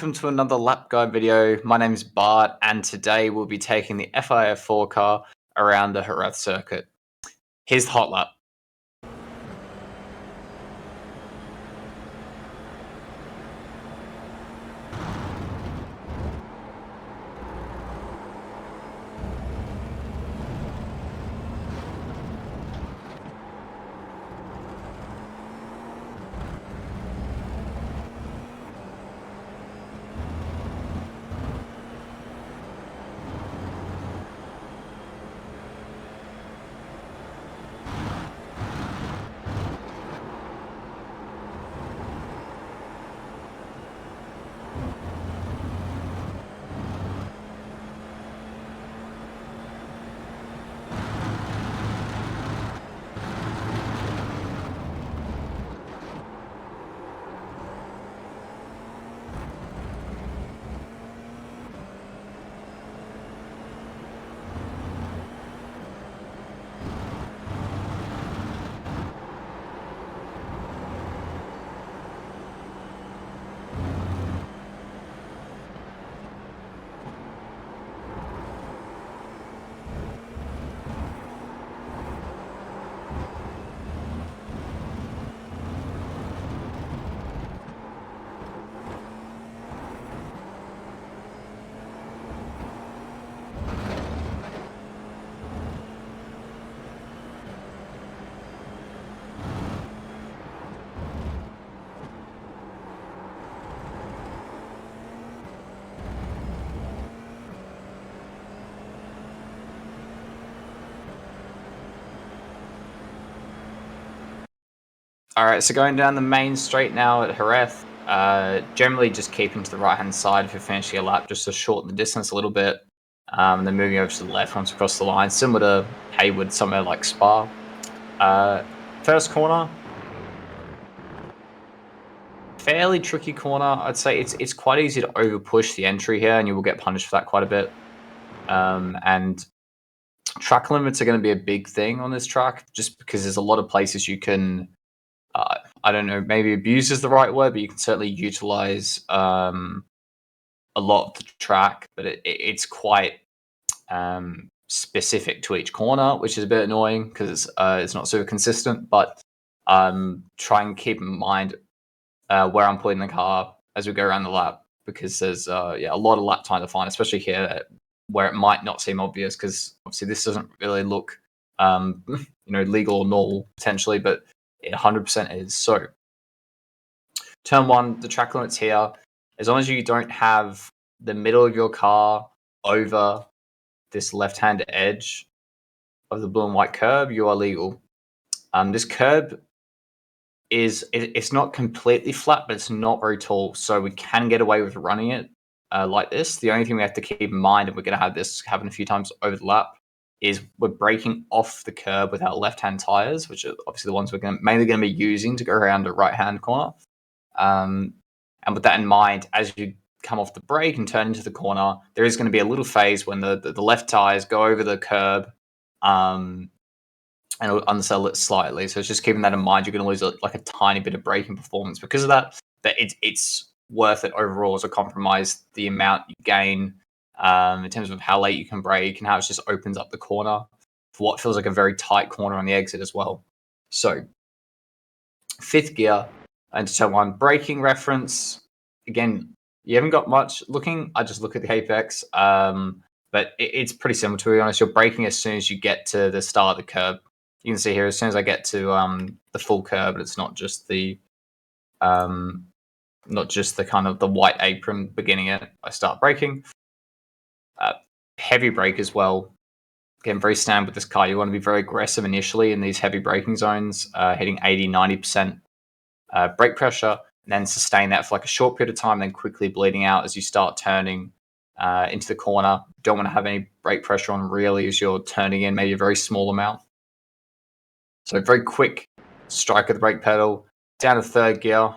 welcome to another lap guide video. My name is Bart, and today we'll be taking the FIA4 car around the Jerez circuit. Here's the hot lap. Alright, so going down the main straight now at Jerez, generally just keeping to the right-hand side if you're finishing a lap, just to shorten the distance a little bit. And then moving over to the left once across the line, similar to Haywood, somewhere like Spa. First corner, fairly tricky corner. I'd say it's quite easy to over-push the entry here, and you will get punished for that quite a bit. And track limits are going to be a big thing on this track, just because there's a lot of places you can... I don't know, maybe abuse is the right word, but you can certainly utilize a lot of the track, but it's quite specific to each corner, which is a bit annoying because it's not super consistent. But try and keep in mind where I'm putting the car as we go around the lap, because there's a lot of lap time to find, especially here where it might not seem obvious, because obviously this doesn't really look legal or normal potentially, but it 100% is. So turn one, the track limits here. As long as you don't have the middle of your car over this left-hand edge of the blue and white curb, you are legal. This curb it's not completely flat, but it's not very tall, so we can get away with running it like this. The only thing we have to keep in mind, and we're going to have this happen a few times over the lap, is we're braking off the curb with our left-hand tires, which are obviously the ones we're mainly going to be using to go around the right-hand corner. And with that in mind, as you come off the brake and turn into the corner, there is going to be a little phase when the left tires go over the curb and it'll undersell it slightly. So it's just keeping that in mind. You're going to lose like a tiny bit of braking performance because of that. But it's worth it overall as a compromise, the amount you gain in terms of how late you can brake and how it just opens up the corner for what feels like a very tight corner on the exit as well. So fifth gear into turn one, braking reference. Again, you haven't got much looking. I just look at the apex, but it's pretty similar, to be honest. You're braking as soon as you get to the start of the curb. You can see here, as soon as I get to the full curb, and it's not just the kind of the white apron beginning it, I start braking. Heavy brake as well. Again, very standard with this car. You want to be very aggressive initially in these heavy braking zones, hitting 80-90% brake pressure, and then sustain that for like a short period of time, then quickly bleeding out as you start turning into the corner. Don't want to have any brake pressure on really as you're turning in, maybe a very small amount. So very quick strike of the brake pedal, down to third gear.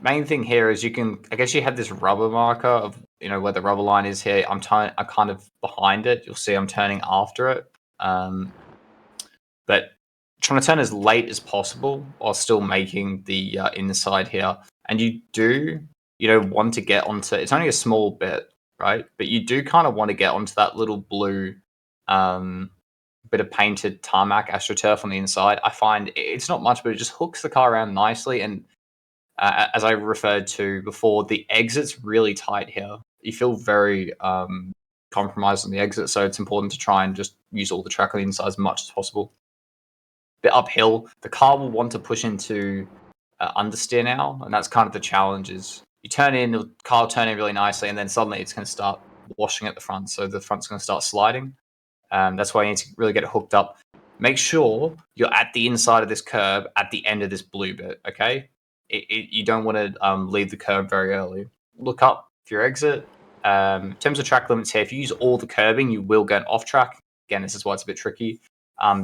Main thing here is I guess you have this rubber marker of, where the rubber line is here. I'm kind of behind it. You'll see I'm turning after it. But trying to turn as late as possible while still making the inside here. and you do, want to get onto. It's only a small bit, right? But you do kind of want to get onto that little blue bit of painted tarmac astroturf on the inside. I find it's not much, but it just hooks the car around nicely. And as I referred to before, the exit's really tight here. You feel very compromised on the exit, so it's important to try and just use all the track on the inside as much as possible. Bit uphill, the car will want to push into understeer now, and that's kind of the challenge. Is you turn in, the car will turn in really nicely, and then suddenly it's going to start washing at the front, so the front's going to start sliding. That's why you need to really get it hooked up. Make sure you're at the inside of this curb at the end of this blue bit, okay? You don't want to leave the curb very early. Look up for your exit. In terms of track limits here, if you use all the curbing, you will get off track. Again, this is why it's a bit tricky.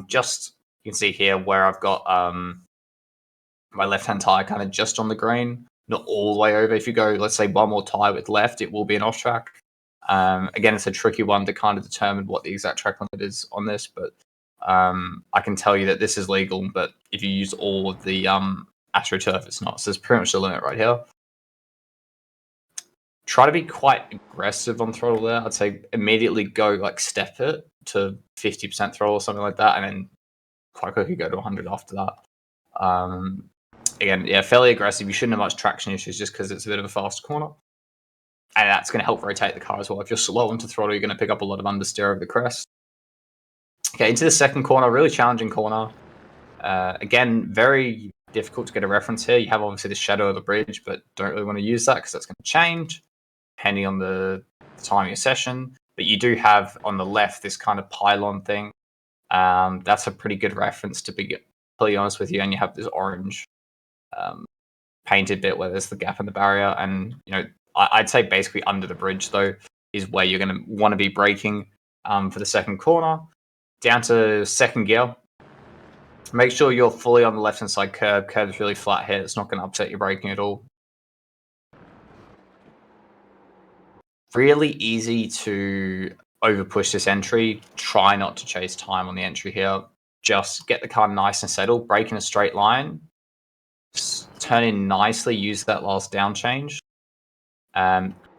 Just you can see here where I've got my left-hand tire kind of just on the green, not all the way over. If you go, let's say, one more tire with left, it will be an off track. Again, it's a tricky one to kind of determine what the exact track limit is on this, but I can tell you that this is legal. But if you use all of the AstroTurf, it's not. So it's pretty much the limit right here. Try to be quite aggressive on throttle there. I'd say immediately go like step it to 50% throttle or something like that, and then quite quickly go to 100 after that. Again, yeah, fairly aggressive. You shouldn't have much traction issues just because it's a bit of a fast corner. And that's going to help rotate the car as well. If you're slow onto throttle, you're going to pick up a lot of understeer over the crest. Okay, into the second corner, really challenging corner. Again, very difficult to get a reference here. You have obviously the shadow of the bridge, but don't really want to use that because that's going to change depending on the time of your session. But you do have on the left this kind of pylon thing. That's a pretty good reference to be completely honest with you. And you have this orange painted bit where there's the gap in the barrier. And, I'd say basically under the bridge, though, is where you're going to want to be braking for the second corner. Down to second gear. Make sure you're fully on the left-hand side curb. Curb's really flat here. It's not going to upset your braking at all. Really easy to overpush this entry. Try not to chase time on the entry here. Just get the car nice and settled. Brake in a straight line. Turn in nicely. Use that last down change.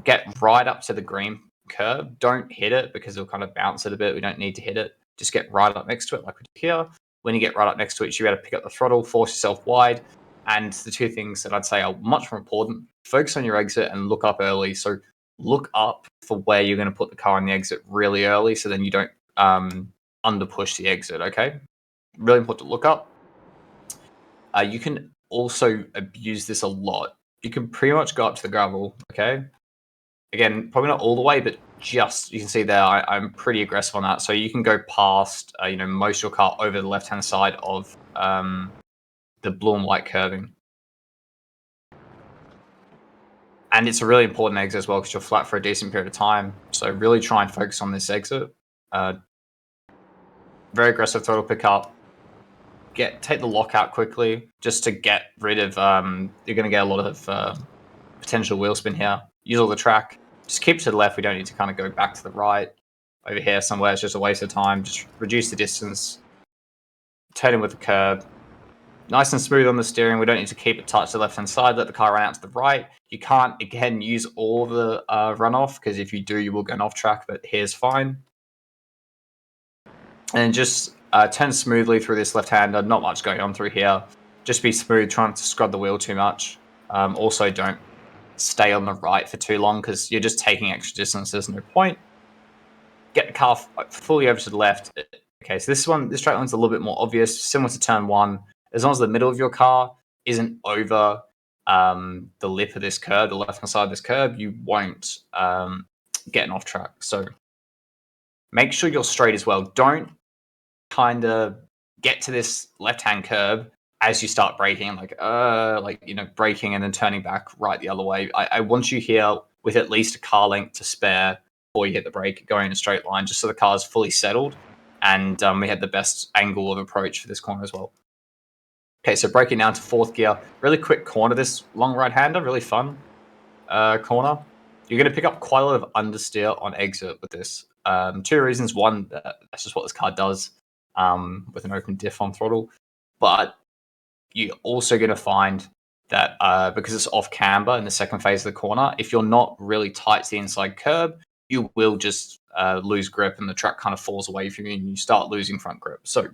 Get right up to the green curb. Don't hit it because it'll kind of bounce it a bit. We don't need to hit it. Just get right up next to it like we do here. When you get right up next to it, you got to pick up the throttle, force yourself wide. And the two things that I'd say are much more important, focus on your exit and look up early. So look up for where you're going to put the car on the exit really early so then you don't underpush the exit, okay? Really important to look up. You can also abuse this a lot. You can pretty much go up to the gravel, okay? Again, probably not all the way, but just, you can see there, I'm pretty aggressive on that. So you can go past, most your car over the left-hand side of the blue and white curving. And it's a really important exit as well because you're flat for a decent period of time. So really try and focus on this exit. Very aggressive throttle pickup. Take the lock out quickly just to get rid of, you're going to get a lot of potential wheel spin here. Use all the track. Just keep it to the left. We don't need to kind of go back to the right. Over here somewhere, it's just a waste of time. Just reduce the distance. Turn in with the curb. Nice and smooth on the steering. We don't need to keep it touched to the left-hand side. Let the car run out to the right. You can't, again, use all the runoff because if you do, you will go off track, but here's fine. And just turn smoothly through this left-hander. Not much going on through here. Just be smooth, trying to scrub the wheel too much. Also, don't stay on the right for too long because you're just taking extra distance. There's no point. Get the car fully over to the left. Okay, so this straight line's a little bit more obvious, similar to turn one. As long as the middle of your car isn't over the lip of this curb, the left-hand side of this curb, you won't get an off track. So make sure you're straight as well. Don't kind of get to this left-hand curb as you start braking, braking and then turning back right the other way. I want you here with at least a car length to spare before you hit the brake, going in a straight line, just so the car's fully settled. And we had the best angle of approach for this corner as well. Okay, so braking down to fourth gear. Really quick corner, this long right-hander, really fun corner. You're going to pick up quite a lot of understeer on exit with this. Two reasons. One, that's just what this car does with an open diff on throttle. But you're also going to find that because it's off camber in the second phase of the corner, if you're not really tight to the inside curb, you will just lose grip and the track kind of falls away from you and you start losing front grip. So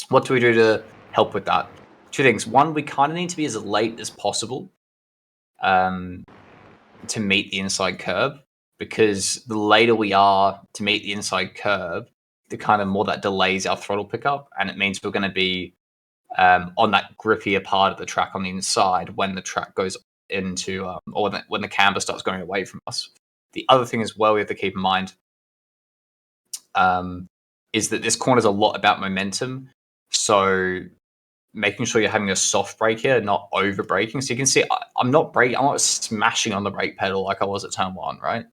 what do we do to help with that? Two things. One, we kind of need to be as late as possible to meet the inside curb, because the later we are to meet the inside curb, the kind of more that delays our throttle pickup, and it means we're going to be on that grippier part of the track on the inside when the track goes into, or when the camber starts going away from us. The other thing as well we have to keep in mind is that this corner is a lot about momentum. So making sure you're having a soft brake here, not over braking. So you can see I'm not braking, I'm not smashing on the brake pedal like I was at turn 1, right?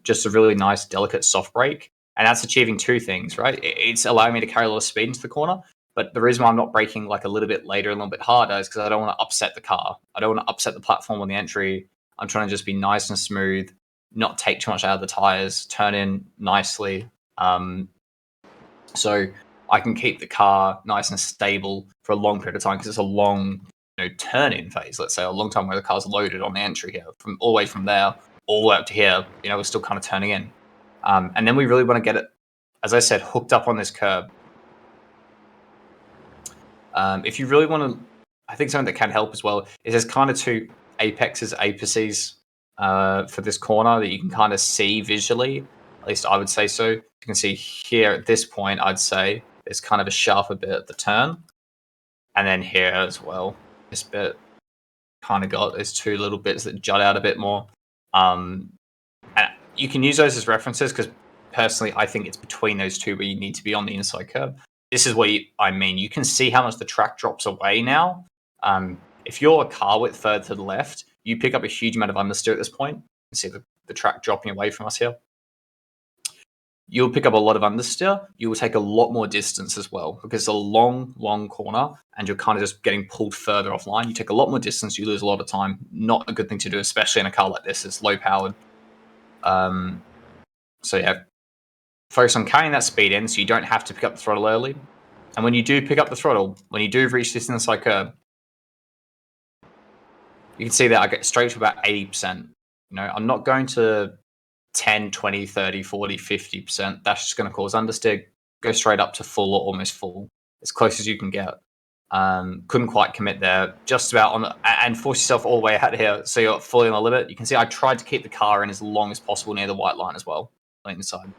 Just a really nice, delicate soft brake. And that's achieving two things, right? It's allowing me to carry a lot of speed into the corner. But the reason why I'm not braking like a little bit later, a little bit harder, is because I don't want to upset the car. I don't want to upset the platform on the entry. I'm trying to just be nice and smooth, not take too much out of the tires, turn in nicely. So I can keep the car nice and stable for a long period of time, because it's a long turn-in phase. Let's say a long time where the car's loaded on the entry here, from all the way from there all the way up to here. We're still kind of turning in, and then we really want to get it, as I said, hooked up on this curb. If you really want to, I think something that can help as well is there's kind of two apices for this corner that you can kind of see visually. At least I would say so. You can see here at this point, I'd say there's kind of a sharper bit at the turn. And then here as well, this bit kind of got those two little bits that jut out a bit more. And you can use those as references, because personally, I think it's between those two where you need to be on the inside curb. This is what I mean. You can see how much the track drops away now. If you're a car width further to the left, you pick up a huge amount of understeer at this point. You can see the track dropping away from us here. You'll pick up a lot of understeer. You will take a lot more distance as well, because it's a long, long corner and you're kind of just getting pulled further offline. You take a lot more distance. You lose a lot of time. Not a good thing to do, especially in a car like this. It's low powered. So yeah, focus on carrying that speed in so you don't have to pick up the throttle early. And when you do pick up the throttle, when you do reach this inside curb, you can see that I get straight to about 80%. I'm not going to 10, 20, 30, 40, 50%. That's just going to cause understeer. Go straight up to full or almost full, as close as you can get. Couldn't quite commit there. Just about on and force yourself all the way out here so you're fully on the limit. You can see I tried to keep the car in as long as possible near the white line as well, on the inside.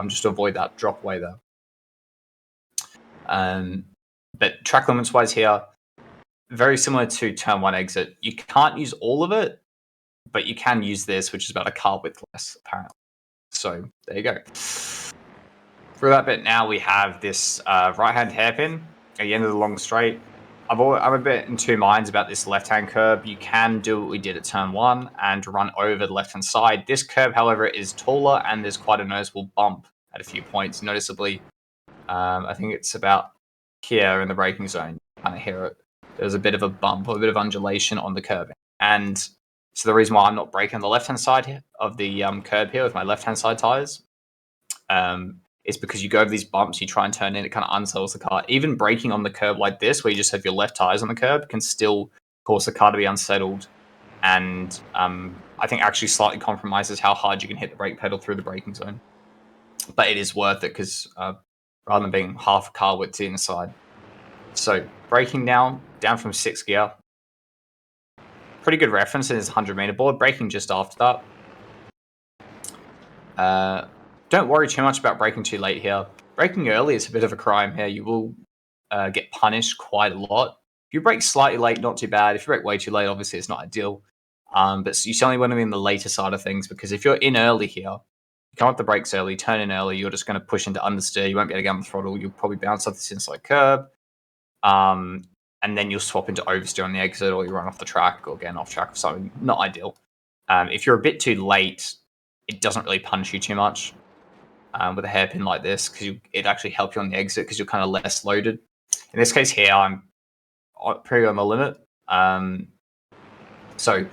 Just to avoid that drop away there. But track limits wise here, very similar to turn 1 exit. You can't use all of it, but you can use this, which is about a car width less, apparently. So there you go. For that bit now, we have this right-hand hairpin at the end of the long straight. I'm a bit in two minds about this left-hand curb. You can do what we did at turn 1 and run over the left-hand side. This curb, however, is taller and there's quite a noticeable bump at a few points, noticeably. I think it's about here in the braking zone. You kind of hear it. There's a bit of a bump or a bit of undulation on the curbing. And so the reason why I'm not braking on the left-hand side here, of the curb here with my left-hand side tires is because you go over these bumps, you try and turn in, it kind of unsettles the car. Even braking on the curb like this, where you just have your left tires on the curb, can still cause the car to be unsettled. And I think actually slightly compromises how hard you can hit the brake pedal through the braking zone. But it is worth it, because rather than being half a car width to the inside. So braking down from 6th gear. Pretty good reference in his 100-meter board. Braking just after that. Don't worry too much about braking too late here. Braking early is a bit of a crime here. You will get punished quite a lot. If you brake slightly late, not too bad. If you brake way too late, obviously it's not ideal. But you certainly want to be in the later side of things, because if you're in early here, you come up the brakes early, turn in early, you're just going to push into understeer. You won't be able to get on the throttle. You'll probably bounce off this inside curb. And then you'll swap into oversteer on the exit, or you run off the track, or get off track or something. Not ideal. If you're a bit too late, it doesn't really punish you too much with a hairpin like this, because it actually helps you on the exit because you're kind of less loaded. In this case here, I'm pretty on the limit. So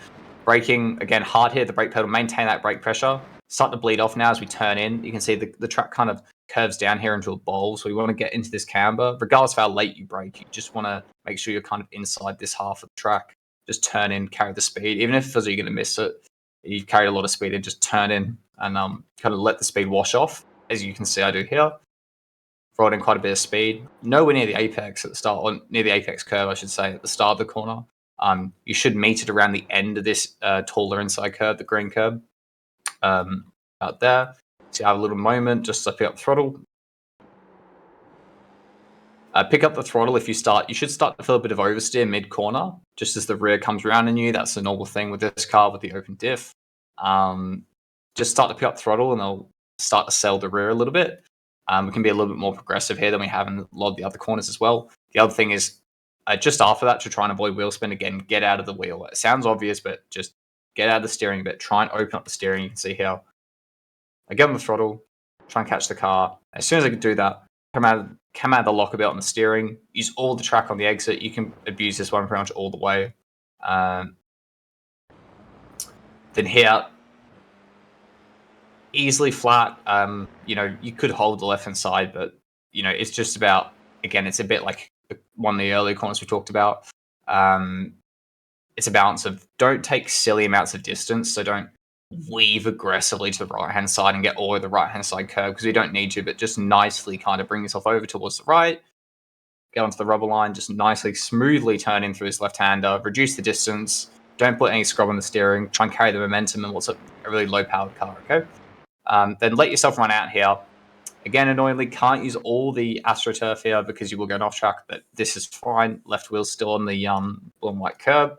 braking, again, hard here, the brake pedal, maintain that brake pressure. Start to bleed off now as we turn in. You can see the track kind of curves down here into a bowl. So we want to get into this camber. Regardless of how late you brake, you just want to make sure you're kind of inside this half of the track. Just turn in, carry the speed. Even if it feels like you're going to miss it, you've carried a lot of speed and just turn in and kind of let the speed wash off. As you can see, I do here. Brought in quite a bit of speed. Nowhere near the apex at the start, or near the apex curve, I should say, at the start of the corner. You should meet it around the end of this taller inside curve, the green curve. Out there. So you have a little moment just to pick up throttle. Pick up the throttle if you start. You should start to feel a bit of oversteer mid-corner, just as the rear comes around on you. That's a normal thing with this car with the open diff. Just start to pick up throttle and they'll start to sell the rear a little bit. We can be a little bit more progressive here than we have in a lot of the other corners as well. The other thing is, just after that, to try and avoid wheel spin, again, get out of the wheel. It sounds obvious, but just get out of the steering a bit. Try and open up the steering. You can see how I get on the throttle, try and catch the car. As soon as I can do that, come out of the lock a bit on the steering, use all the track on the exit. You can abuse this one pretty much all the way. Then here, easily flat. You could hold the left-hand side, but, it's just about, again, it's a bit like one of the earlier corners we talked about. It's a balance of don't take silly amounts of distance, so don't weave aggressively to the right-hand side and get all of the right-hand side curve because you don't need to, but just nicely kind of bring yourself over towards the right, get onto the rubber line, just nicely, smoothly turn in through this left-hander, reduce the distance, don't put any scrub on the steering, try and carry the momentum in what's a really low-powered car, okay? Then let yourself run out here. Again, annoyingly, can't use all the AstroTurf here because you will go off track, but this is fine. Left wheel's still on the blue and white curb.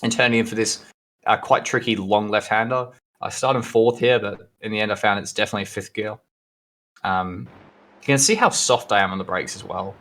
And turning in for this quite tricky long left-hander. I started in fourth here, but in the end I found it's definitely fifth gear. You can see how soft I am on the brakes as well.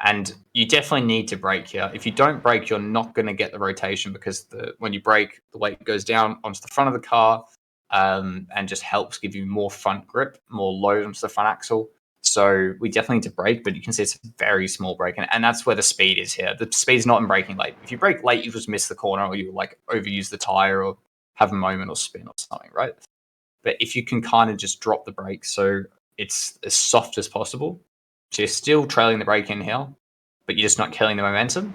And you definitely need to brake here. If you don't brake, you're not going to get the rotation because when you brake, the weight goes down onto the front of the car and just helps give you more front grip, more load onto the front axle. So we definitely need to brake, but you can see it's a very small brake. And that's where the speed is here. The speed's not in braking late. If you brake late, you just miss the corner or you overuse the tire or have a moment or spin or something, right? But if you can kind of just drop the brake so it's as soft as possible, so you're still trailing the brake in here, but you're just not killing the momentum,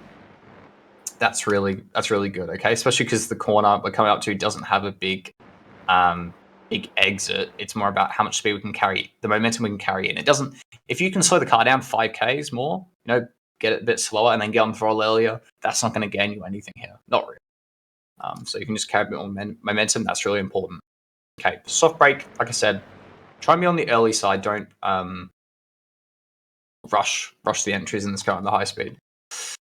that's really good, okay? Especially because the corner we're coming up to doesn't have a big exit. It's more about how much speed we can carry, the momentum we can carry in. It doesn't. If you can slow the car down 5Ks more, get it a bit slower and then get on the throttle earlier, that's not going to gain you anything here. Not really. So you can just carry a bit more momentum. That's really important. Okay, soft brake, like I said, try and be on the early side. Don't rush the entries in this car on the high speed.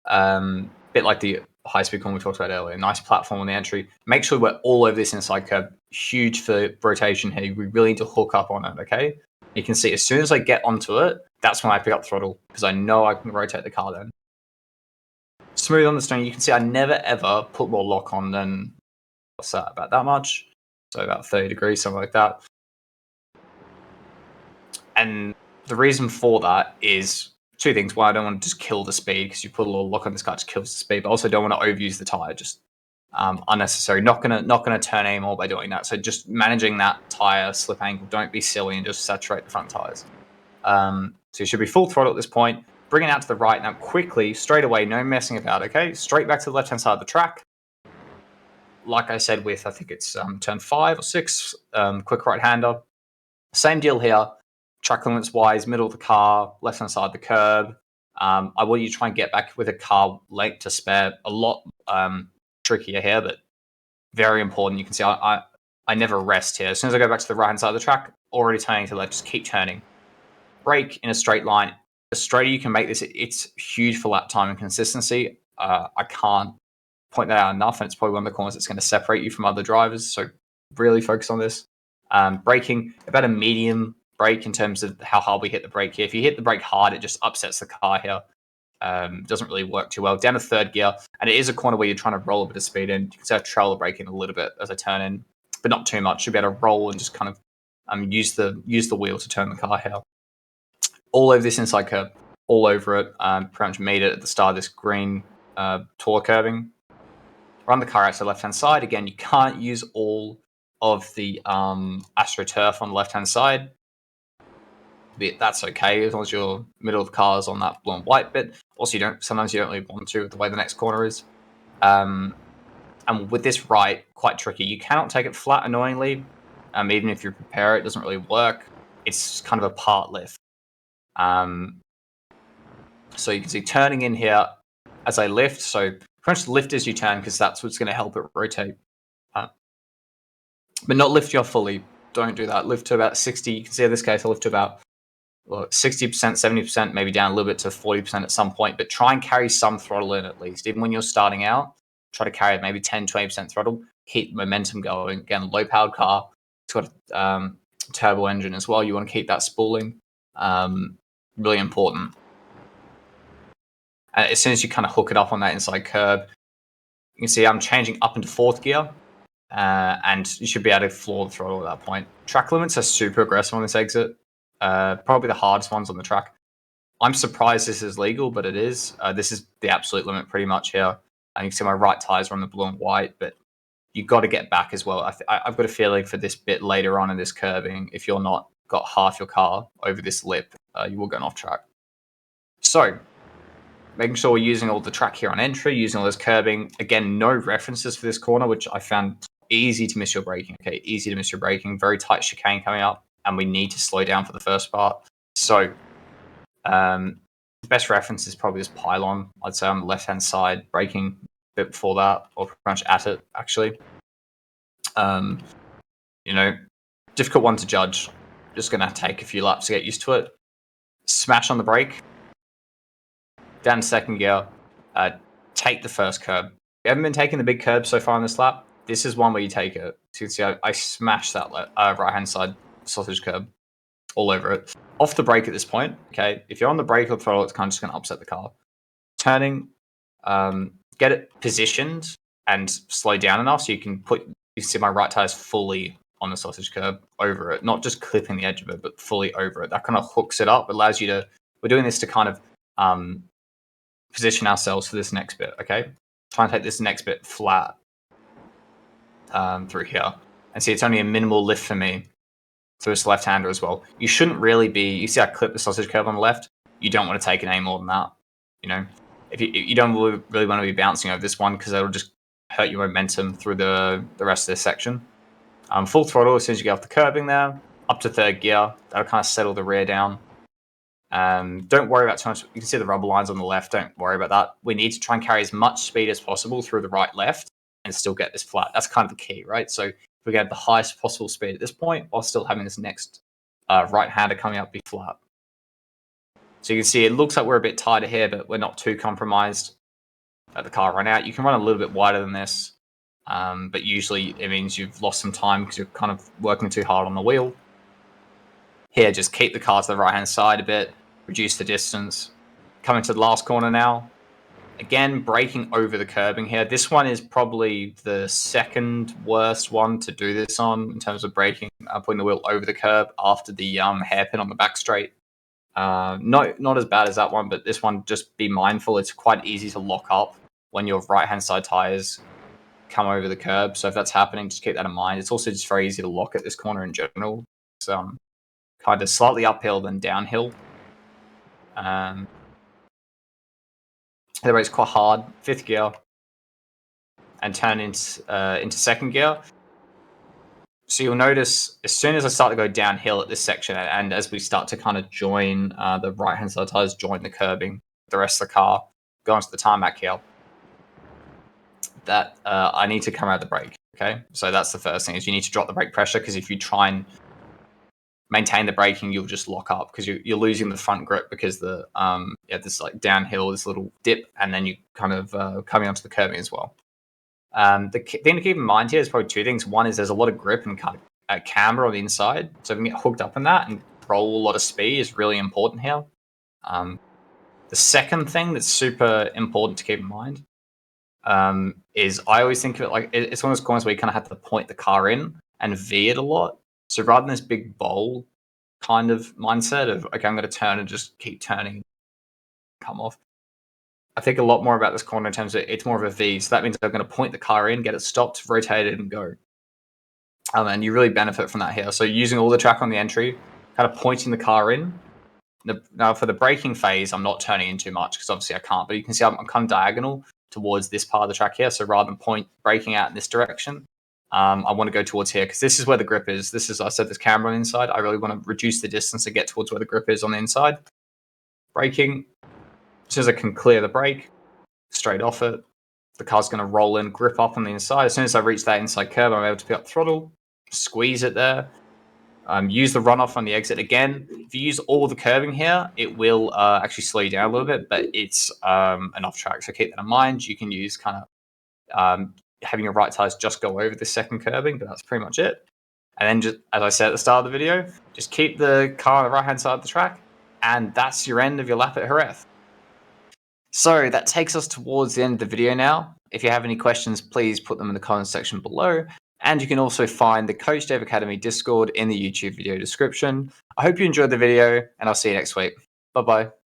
Bit like the high speed corner we talked about earlier. Nice platform on the entry. Make sure we're all over this inside curve. Huge for rotation here. We really need to hook up on it, okay? You can see as soon as I get onto it, that's when I pick up throttle because I know I can rotate the car then. Smooth on the steering. You can see I never ever put more lock on than, what's that, about that much? So about 30 degrees, something like that. And the reason for that is two things. One, I don't want to just kill the speed because you put a little lock on this car, just kills the speed. But also don't want to overuse the tire, just unnecessary. Not gonna turn anymore by doing that. So just managing that tire slip angle. Don't be silly and just saturate the front tires. So you should be full throttle at this point. Bring it out to the right now, quickly, straight away. No messing about. Okay, straight back to the left hand side of the track. Like I said, with I think it's turn 5 or 6, quick right hander. Same deal here. Track limits wise, middle of the car, left hand side of the curb. I want you to try and get back with a car length to spare. A lot trickier here, but very important. You can see I never rest here. As soon as I go back to the right hand side of the track, already turning to the left, just keep turning. Brake in a straight line. The straighter you can make this, it's huge for lap time and consistency. I can't point that out enough, and it's probably one of the corners that's going to separate you from other drivers. So really focus on this. Braking, about a medium brake in terms of how hard we hit the brake here. If you hit the brake hard, it just upsets the car here. Doesn't really work too well. Down to third gear, and it is a corner where you're trying to roll a bit of speed in. You can see I trail the brake in a little bit as I turn in, but not too much. You'll be able to roll and just kind of use the wheel to turn the car here. All over this inside curve, all over it. Pretty much made it at the start of this green tour curving. Run the car out to the left-hand side. Again, you can't use all of the AstroTurf on the left-hand side. that's okay as long as your middle of the car is on that blue and white bit. Also, sometimes you don't really want to with the way the next corner is. And with this right, quite tricky. You cannot take it flat, annoyingly. Even if you prepare it, doesn't really work. It's kind of a part lift. So you can see turning in here as I lift. So pretty much lift as you turn because that's what's going to help it rotate. But not lift you off fully. Don't do that. Lift to about 60. You can see in this case, I lift to about 60%, 70%, maybe down a little bit to 40% at some point. But try and carry some throttle in at least. Even when you're starting out, try to carry maybe 10, 20% throttle. Keep momentum going. Again, low-powered car. It's got a turbo engine as well. You want to keep that spooling. Really important. As soon as you kind of hook it up on that inside curb, you can see I'm changing up into fourth gear. And you should be able to floor the throttle at that point. Track limits are super aggressive on this exit. Probably the hardest ones on the track. I'm surprised this is legal, but it is. This is the absolute limit pretty much here. And you can see my right tires are on the blue and white, but you've got to get back as well. I've got a feeling for this bit later on in this curbing, if you're not got half your car over this lip, you will go off track. So, making sure we're using all the track here on entry, using all this curbing. Again, no references for this corner, which I found easy to miss your braking. Okay, easy to miss your braking. Very tight chicane coming up, and we need to slow down for the first part. So, the best reference is probably this pylon. I'd say on the left-hand side, braking a bit before that, or pretty much at it, actually. Difficult one to judge. Just going to take a few laps to get used to it. Smash on the brake. Down to second gear. Take the first curb. You haven't been taking the big curb so far on this lap. This is one where you take it. So you can see I smashed that right-hand side sausage curb all over it. Off the brake at this point, okay? If you're on the brake or throttle, it's kind of just going to upset the car. Turning, get it positioned and slow down enough so you can see my right tire is fully on the sausage curb over it. Not just clipping the edge of it, but fully over it. That kind of hooks it up. It allows you to... We're doing this to kind of position ourselves for this next bit, okay? Try and take this next bit flat through here. And see, it's only a minimal lift for me. So it's left-hander as well. You shouldn't really be... You see I clip the sausage curb on the left? You don't want to take it any more than that. If you don't really want to be bouncing over this one because it'll just hurt your momentum through the rest of this section. Full throttle as soon as you get off the curbing there. Up to third gear. That'll kind of settle the rear down. Don't worry about too much. You can see the rubber lines on the left. Don't worry about that. We need to try and carry as much speed as possible through the right left and still get this flat. That's kind of the key, right? So we get the highest possible speed at this point while still having this next right-hander coming up be flat. So you can see it looks like we're a bit tighter here, but we're not too compromised. Let the car run out. You can run a little bit wider than this, but usually it means you've lost some time because you're kind of working too hard on the wheel. Here, just keep the car to the right-hand side a bit, reduce the distance. Coming to the last corner now. Again, braking over the curbing here. This one is probably the second worst one to do this on in terms of braking, putting the wheel over the curb after the hairpin on the back straight. Not as bad as that one, but this one, just be mindful. It's quite easy to lock up when your right-hand side tires come over the curb. So if that's happening, just keep that in mind. It's also just very easy to lock at this corner in general. It's kind of slightly uphill than downhill. The rate's quite hard. Fifth gear, and turn into second gear. So you'll notice as soon as I start to go downhill at this section, and as we start to kind of join the right-hand side tires, join the curbing, the rest of the car, go onto the tarmac here, that I need to come out of the brake. Okay, so that's the first thing, is you need to drop the brake pressure, because if you try and maintain the braking, you'll just lock up because you're losing the front grip because the this like downhill, this little dip, and then you kind of coming onto the curbing as well. The thing to keep in mind here is probably two things. One is there's a lot of grip and kind of camber on the inside, so if you can get hooked up in that and roll a lot of speed is really important here. The second thing that's super important to keep in mind is I always think of it like it's one of those corners where you kind of have to point the car in and V it a lot. So rather than this big bowl kind of mindset of, okay, I'm going to turn and just keep turning, come off, I think a lot more about this corner in terms of it's more of a V. So that means I'm going to point the car in, get it stopped, rotate it, and go. And you really benefit from that here. So using all the track on the entry, kind of pointing the car in. Now for the braking phase, I'm not turning in too much because obviously I can't, but you can see I'm kind of diagonal towards this part of the track here. So rather than braking out in this direction, I want to go towards here because this is where the grip is. This is, I said, this camera on the inside. I really want to reduce the distance and get towards where the grip is on the inside. Braking. As soon as I can clear the brake, straight off it, the car's going to roll in, grip up on the inside. As soon as I reach that inside curb, I'm able to pick up throttle, squeeze it there, use the runoff on the exit again. If you use all the curbing here, it will actually slow you down a little bit, but it's an off track. So keep that in mind. You can use kind of having your right tires just go over the second curbing, but that's pretty much it. And then, just as I said at the start of the video, just keep the car on the right-hand side of the track, and that's your end of your lap at Jerez. So that takes us towards the end of the video now. If you have any questions, please put them in the comments section below. And you can also find the Coach Dave Academy Discord in the YouTube video description. I hope you enjoyed the video, and I'll see you next week. Bye-bye.